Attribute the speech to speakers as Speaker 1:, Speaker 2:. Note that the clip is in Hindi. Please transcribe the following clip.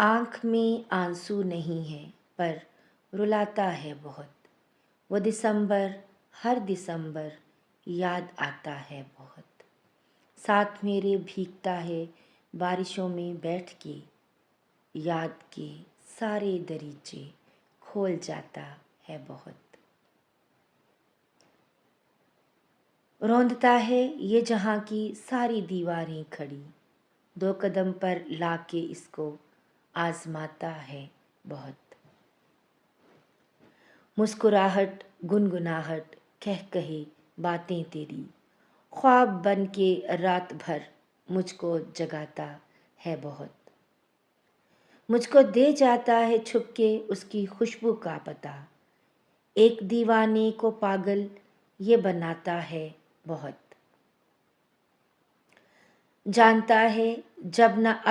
Speaker 1: आँख में आंसू नहीं है पर रुलाता है बहुत। वो दिसंबर, हर दिसंबर याद आता है बहुत। साथ मेरे भीगता है बारिशों में बैठ के, याद के सारे दरीचे खोल जाता है बहुत। रौंदता है ये जहाँ की सारी दीवारें खड़ी, 2 कदम पर लाके इसको आजमाता है बहुत। मुस्कुराहट, गुनगुनाहट, कह कहे बातें तेरी, ख्वाब बन के रात भर मुझको जगाता है बहुत। मुझको दे जाता है छुपके उसकी खुशबू का पता, एक दीवाने को पागल ये बनाता है बहुत। जानता है जब न